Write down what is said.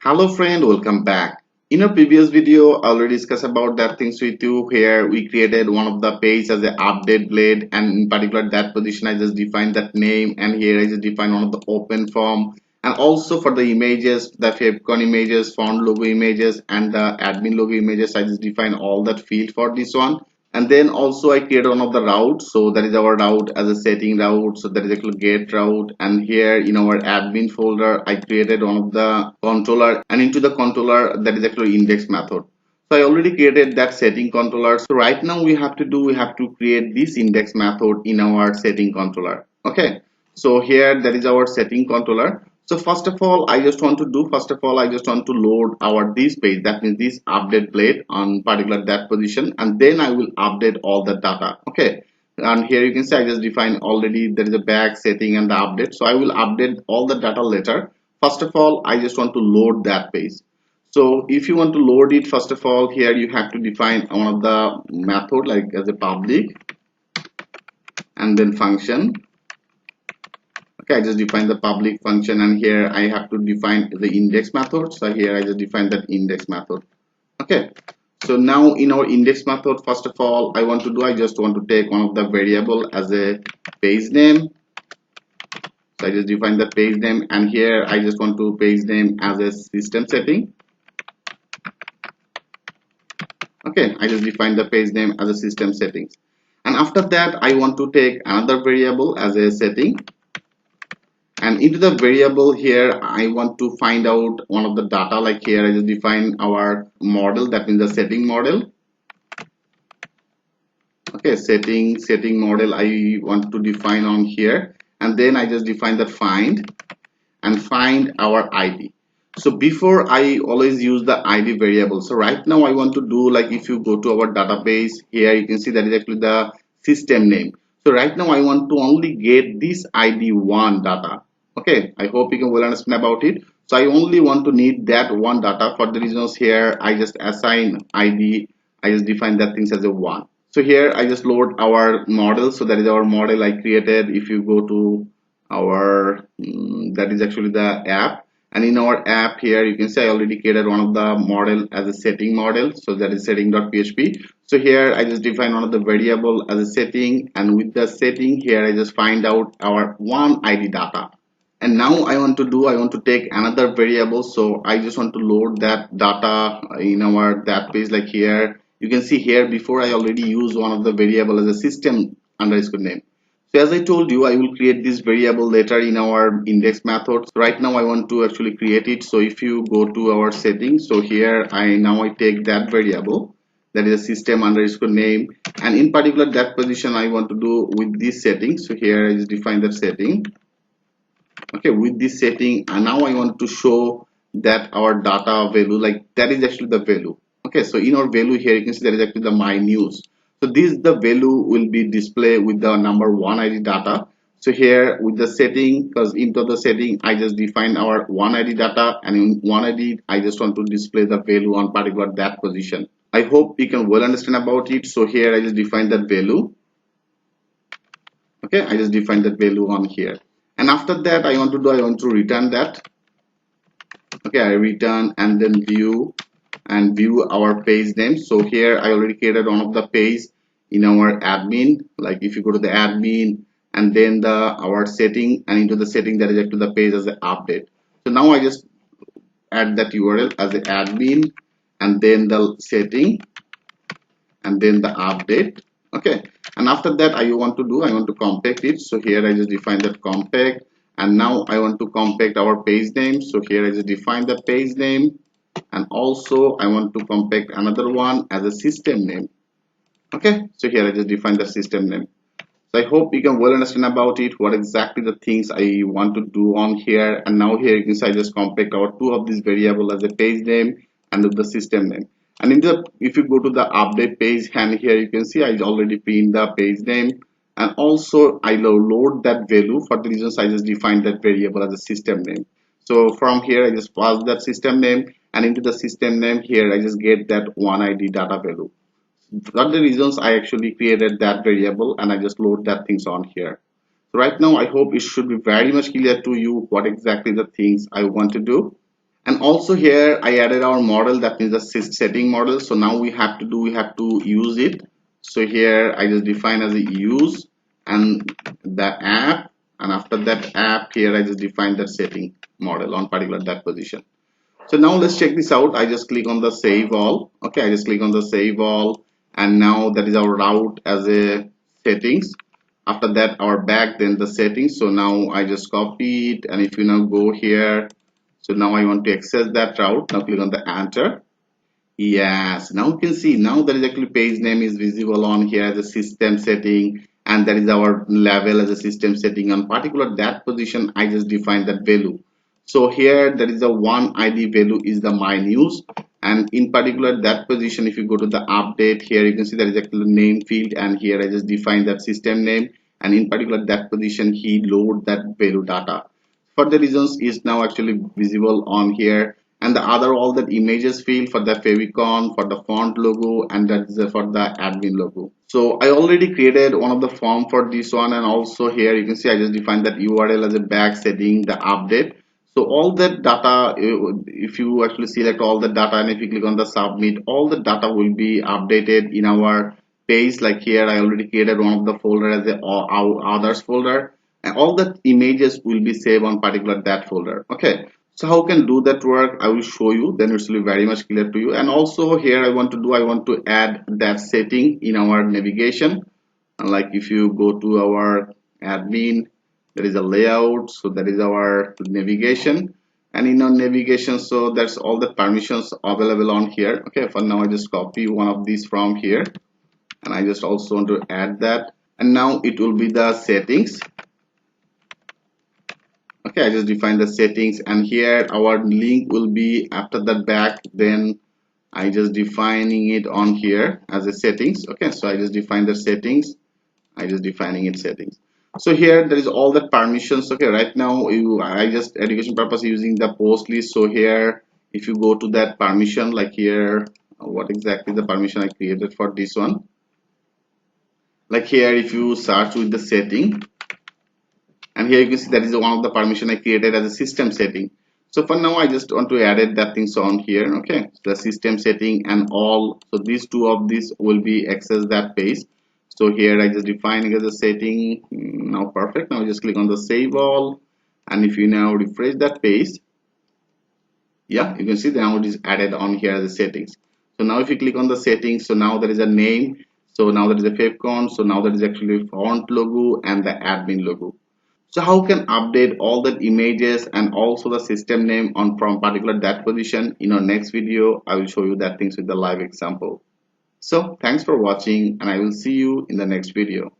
Hello friend, welcome back. In our previous video, I already discussed about that things with you. Here we created one of the page as an update blade, and in particular that position I just defined that name, and here I just defined one of the open form, and also for the images, the favicon images, font logo images, and the admin logo images, I just defined all that field for this one. And then also I create one of the routes, so that is our route as a setting route, so that is actually get route. And here in our admin folder I created one of the controller, and into the controller that is actually index method. So I already created that setting controller. So right now we have to create this index method in our setting controller. Okay, so here that is our setting controller. So first of all I just want to load our this page, that means this update blade on particular that position, and then I will update all the data. Okay, and here you can see I just define already there is a back setting and the update, so I will update all the data later. First of all I just want to load that page. So if you want to load it, first of all here you have to define one of the method like as a public and then function. Okay, I just define the public function, and here I have to define the index method. So here I just define that index method. Okay, so now in our index method, first of all I just want to take one of the variable as a page name. So I just define the page name, and here I just want to page name as a system setting. Okay, I just define the page name as a system settings, and after that I want to take another variable as a setting, and into the variable here I want to find out one of the data. Like here I just define our model, that means the setting model. Okay, setting model I want to define on here, and then I just define the find and find our ID. So before I always use the ID variable, so right now I want to do, like if you go to our database, here you can see that is actually the system name. So right now I want to only get this ID1 data. Okay, I hope you can well understand about it. So I only want to need that one data. For the reasons here I just assign ID, I just define that things as a 1. So here I just load our model, so that is our model I created. If you go to our that is actually the app, and in our app here you can see I already created one of the model as a setting model, so that is setting.php. So here I just define one of the variable as a setting, and with the setting here I just find out our one ID data. And now I want to take another variable, so I just want to load that data in our that page. Like here you can see here before I already use one of the variable as a system underscore name. So as I told you, I will create this variable later in our index method. So right now I want to actually create it. So if you go to our settings, so here I take that variable, that is a system underscore name, and in particular that position I want to do with this setting. So here I just define that setting. Okay, with this setting, and now I want to show that our data value, like that is actually the value. Okay, so in our value here you can see that is actually the my news. So this the value will be displayed with the number 1 ID data. So here with the setting, because into the setting I just define our 1 ID data, and in 1 ID I just want to display the value on particular that position. I hope you can well understand about it. So here I just define that value. Okay, I just define that value on here, and after that I want to return that. Okay, I return and then view our page name. So here I already created one of the page in our admin. Like if you go to the admin and then our setting, and into the setting that is actually the page as an update. So now I just add that URL as an admin and then the setting and then the update. Okay, and after that I want to compact it. So here I just define that compact, and now I want to compact our page name. So here I just define the page name, and also I want to compact another one as a system name. Okay, so here I just define the system name. So I hope you can well understand about it, what exactly the things I want to do on here. And now here you can see I just compact our two of these variable as a page name and the system name. And if you go to the update page, and here you can see I already pinned the page name, and also I load that value. For the reasons I just defined that variable as a system name. So from here I just pass that system name, and into the system name here I just get that 1 ID data value. What the reasons I actually created that variable, and I just load that things on here. So right now I hope it should be very much clear to you what exactly the things I want to do. And also here I added our model, that means the setting model. So now we have to use it. So here I just define as a use and the app, and after that app here I just define that setting model on particular that position. So now let's check this out. I just click on the save all. Okay, I just click on the save all, and now that is our route as a settings. After that our back, then the settings. So now I just copy it, and if you now go here, so now I want to access that route. Now click on the enter. Yes, now you can see now there is actually page name is visible on here as a system setting, and that is our level as a system setting. On particular that position I just defined that value. So here there is a one ID value is the my news, and in particular that position if you go to the update, here you can see there is actually name field, and here I just define that system name, and in particular that position he load that value data. For the reasons is now actually visible on here, and the other all that images field for the favicon, for the font logo, and that is for the admin logo. So I already created one of the form for this one, and also here you can see I just defined that URL as a back setting the update. So all that data, if you actually select all the data and if you click on the submit, all the data will be updated in our page. Like here I already created one of the folder as a our others folder, and all the images will be saved on particular that folder. Okay, so how can do that work, I will show you, then it will be very much clear to you. And also here I want to add that setting in our navigation. And like if you go to our admin, there is a layout, so that is our navigation, and in our navigation, so that's all the permissions available on here. Okay, for now I just copy one of these from here, and I just also want to add that, and now it will be the settings. Okay, I just define the settings, and here our link will be after that back, then I just defining it on here as a settings. Okay, so I just define the settings, I just defining it settings. So here there is all the permissions. Okay, right now I just education purpose using the post list. So here if you go to that permission, like here what exactly the permission I created for this one, like here if you search with the setting, and here you can see that is one of the permission I created as a system setting. So for now I just want to add that things on here. Okay, so the system setting and all, so these two of these will be access that page. So here I just define it as a setting. Now perfect. Now just click on the save all, and if you now refresh that page, yeah, you can see that now it is added on here as a settings. So now if you click on the settings, so now there is a name, so now there is a favicon, so now there is actually font logo and the admin logo. So how can update all the images and also the system name on from particular that position? In our next video I will show you that things with the live example. So thanks for watching, and I will see you in the next video.